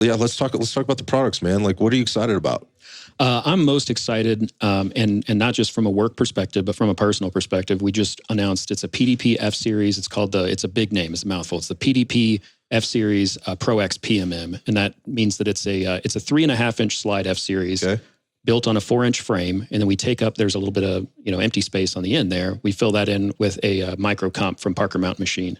Yeah, let's talk about the products, man. Like, what are you excited about? I'm most excited, and not just from a work perspective, but from a personal perspective. We just announced it's a PDP F-Series. It's a big name. It's a mouthful. It's the PDP F-Series Pro X PMM, and that means that it's a 3.5-inch slide F-Series. Okay. Built on a 4-inch frame, and then we take up, there's a little bit of empty space on the end there. We fill that in with a micro comp from Parker Mountain Machine.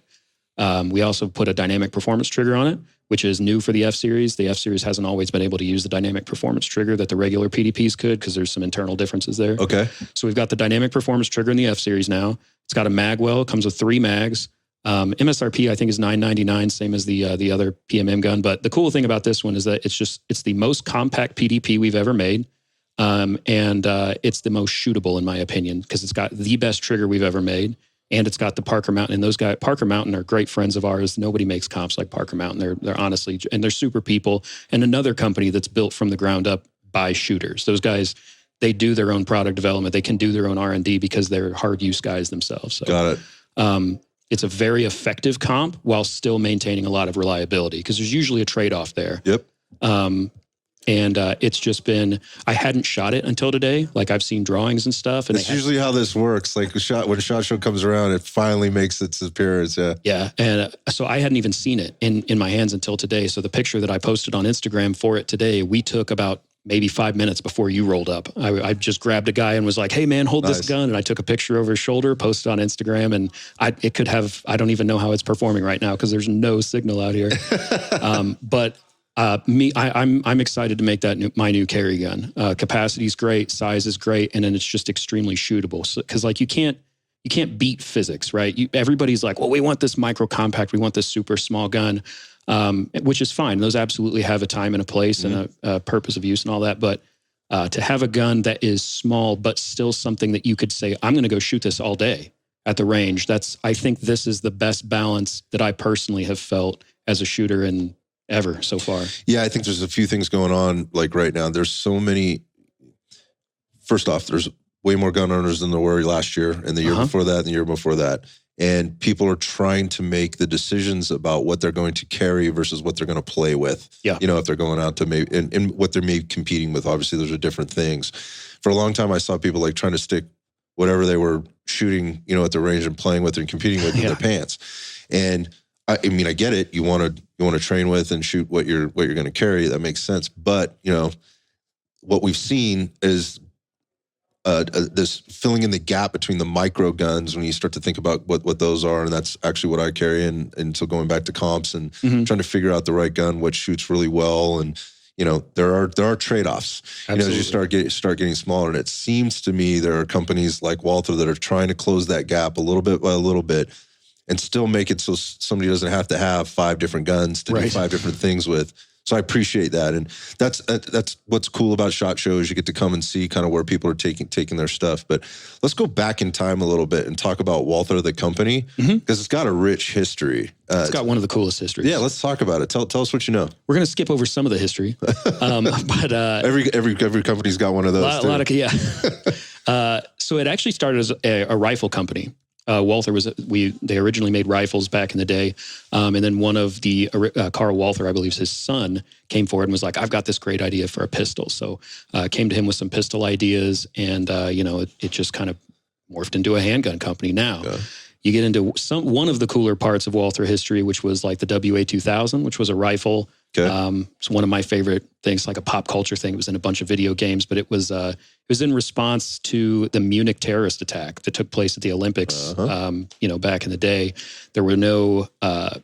We also put a dynamic performance trigger on it, which is new for the F-Series. The F-Series hasn't always been able to use the dynamic performance trigger that the regular PDPs could, because there's some internal differences there. Okay. So we've got the dynamic performance trigger in the F-Series now. It's got a mag well, comes with 3 mags. MSRP, I think, is $999, same as the other PMM gun. But the cool thing about this one is that it's the most compact PDP we've ever made. And it's the most shootable, in my opinion, because it's got the best trigger we've ever made. And it's got the Parker Mountain, and those guys, Parker Mountain, are great friends of ours. Nobody makes comps like Parker Mountain. They're honestly, and they're super people. And another company that's built from the ground up by shooters. Those guys, they do their own product development. They can do their own R&D because they're hard use guys themselves. So, got it. It's a very effective comp while still maintaining a lot of reliability, because there's usually a trade-off there. Yep. And it's just been, I hadn't shot it until today. Like, I've seen drawings and stuff. And it's usually how this works. Like, when a SHOT Show comes around, it finally makes its appearance. Yeah. Yeah. And so I hadn't even seen it in my hands until today. So the picture that I posted on Instagram for it today, we took about maybe 5 minutes before you rolled up. I just grabbed a guy and was like, hey man, hold this gun. And I took a picture over his shoulder, posted on Instagram, and I don't even know how it's performing right now, because there's no signal out here. But I'm excited to make that my new carry gun. Capacity is great, size is great, and then it's just extremely shootable. So, because like you can't beat physics, right? Everybody's like, well, we want this micro compact, we want this super small gun, which is fine. Those absolutely have a time and a place and a purpose of use and all that. But to have a gun that is small but still something that you could say, I'm going to go shoot this all day at the range. I think this is the best balance that I personally have felt as a shooter in ever so far. Yeah, I think there's a few things going on like right now. There's so many. First off, there's way more gun owners than there were last year and the year before that and the year before that. And people are trying to make the decisions about what they're going to carry versus what they're going to play with. Yeah. If they're going out to maybe, and what they're maybe competing with. Obviously, those are different things. For a long time, I saw people like trying to stick whatever they were shooting, at the range and playing with and competing with in their pants. And I get it. You want to train with and shoot what you're going to carry. That makes sense. But what we've seen is this filling in the gap between the micro guns when you start to think about what those are, and that's actually what I carry. And so going back to comps and trying to figure out the right gun, what shoots really well, and there are trade-offs. As you start getting smaller, and it seems to me there are companies like Walther that are trying to close that gap a little bit by a little bit, and still make it so somebody doesn't have to have 5 different guns to do 5 different things with. So I appreciate that, and that's what's cool about SHOT Shows. You get to come and see kind of where people are taking their stuff. But let's go back in time a little bit and talk about Walther, the company, because it's got a rich history. It's got one of the coolest histories. Yeah, let's talk about it. Tell us what you know. We're going to skip over some of the history, but every company's got one of those. So it actually started as a rifle company. Walther they originally made rifles back in the day. And then one of the, Carl Walther, I believe his son, came forward and was like, I've got this great idea for a pistol. So came to him with some pistol ideas, and, it just kind of morphed into a handgun company now. Yeah. You get into one of the cooler parts of Walther history, which was like the WA-2000, which was a rifle. Okay. It's one of my favorite things, like a pop culture thing. It was in a bunch of video games, but it was in response to the Munich terrorist attack that took place at the Olympics. Back in the day, there were no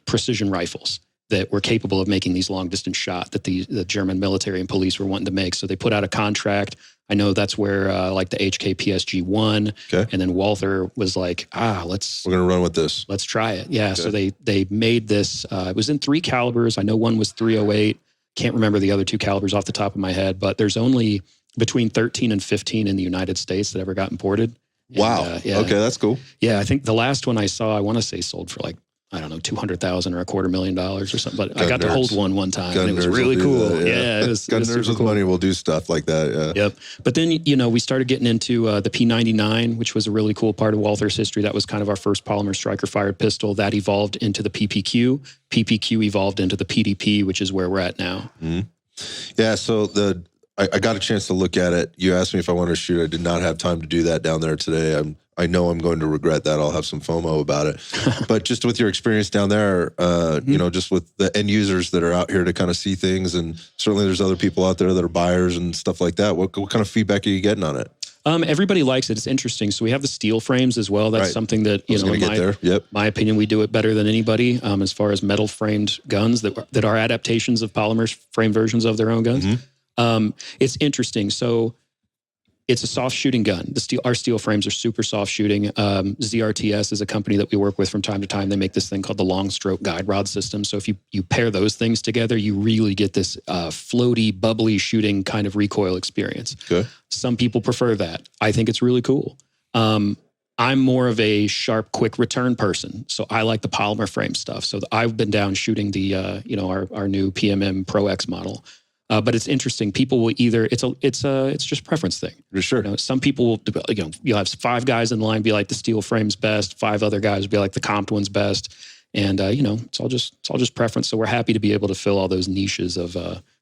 precision rifles that were capable of making these long distance shots that the German military and police were wanting to make. So they put out a contract. I know that's where like the HK PSG won. Okay. And then Walther was like, we're going to run with this. Let's try it. Yeah. Okay. So they made this, it was in 3 calibers. I know one was .308. Can't remember the other 2 calibers off the top of my head, but there's only between 13 and 15 in the United States that ever got imported. Wow. And, okay. That's cool. Yeah. I think the last one I saw, I want to say sold for like I don't know, $200,000 or $250,000 or something. But I got nerds. to hold one time. Gun and it was nerds really will cool. do that, Yeah, it was gun super nerds with cool. money will do stuff like that. Yeah. Yep. But then, we started getting into the P99, which was a really cool part of Walther's history. That was kind of our first polymer striker-fired pistol. That evolved into the PPQ. PPQ evolved into the PDP, which is where we're at now. Mm-hmm. Yeah, so I got a chance to look at it. You asked me if I wanted to shoot. I did not have time to do that down there today. I know I'm going to regret that. I'll have some FOMO about it. But just with your experience down there, just with the end users that are out here to kind of see things, and certainly there's other people out there that are buyers and stuff like that. What kind of feedback are you getting on it? Everybody likes it. It's interesting. So we have the steel frames as well. That's something that, in my opinion, we do it better than anybody as far as metal framed guns that are adaptations of polymer frame versions of their own guns. Mm-hmm. It's interesting. So it's a soft shooting gun. Our steel frames are super soft shooting. ZRTS is a company that we work with from time to time. They make this thing called the long stroke guide rod system. So if you pair those things together, you really get this floaty, bubbly shooting kind of recoil experience. Okay. Some people prefer that. I think it's really cool. I'm more of a sharp, quick return person. So I like the polymer frame stuff. So I've been down shooting the, our new PMM Pro X model. But it's interesting. People will either it's just preference thing. For sure. Some people will you'll have 5 guys in line be like the steel frame's best, 5 other guys will be like the comped one's best, and it's all just preference. So we're happy to be able to fill all those niches of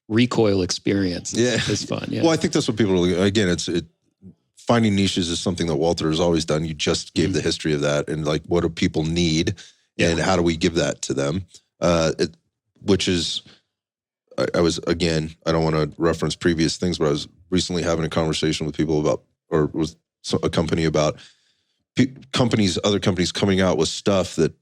recoil experience. It's fun. Yeah. Well, I think that's what people again. Finding niches is something that Walther has always done. You just gave the history of that, and like what do people need, and how do we give that to them? Which is. I was, again, I don't want to reference previous things, but I was recently having a conversation with people about, or with a company about other companies coming out with stuff that,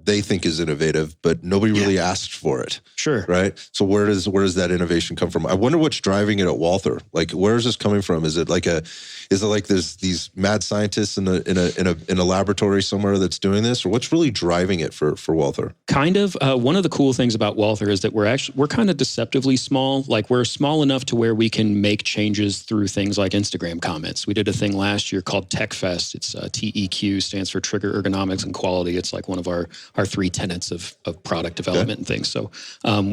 they think is innovative, but nobody really asked for it. Sure. Right. So where does that innovation come from? I wonder what's driving it at Walther. Like, where is this coming from? Is it like there's these mad scientists in a laboratory somewhere that's doing this, or what's really driving it for Walther? Kind of. One of the cool things about Walther is that we're kind of deceptively small. Like, we're small enough to where we can make changes through things like Instagram comments. We did a thing last year called Tech Fest. It's TEQ, stands for Trigger Ergonomics and Quality. It's like one of our 3 tenets of product development and things. So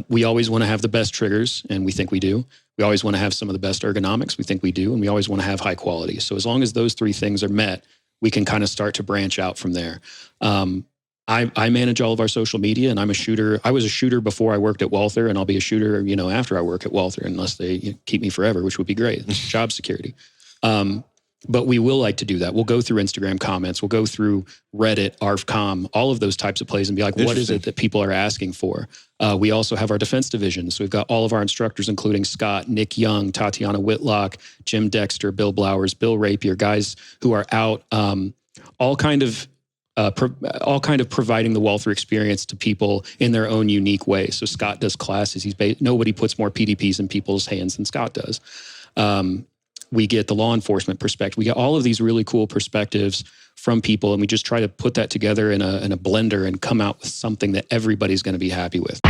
we always want to have the best triggers, and we think we do. We always want to have some of the best ergonomics. We think we do. And we always want to have high quality. So as long as those 3 things are met, we can kind of start to branch out from there. I manage all of our social media, and I'm a shooter. I was a shooter before I worked at Walther, and I'll be a shooter, after I work at Walther, unless they keep me forever, which would be great. Job security. But we will like to do that. We'll go through Instagram comments. We'll go through Reddit, ARFCOM, all of those types of plays and be like, what is it that people are asking for? We also have our defense division. So we've got all of our instructors, including Scott, Nick Young, Tatiana Whitlock, Jim Dexter, Bill Blowers, Bill Rapier, guys who are out, all kind of providing the Walther experience to people in their own unique way. So Scott does classes. Nobody puts more PDPs in people's hands than Scott does. We get the law enforcement perspective. We get all of these really cool perspectives from people, and we just try to put that together in a blender and come out with something that everybody's going to be happy with.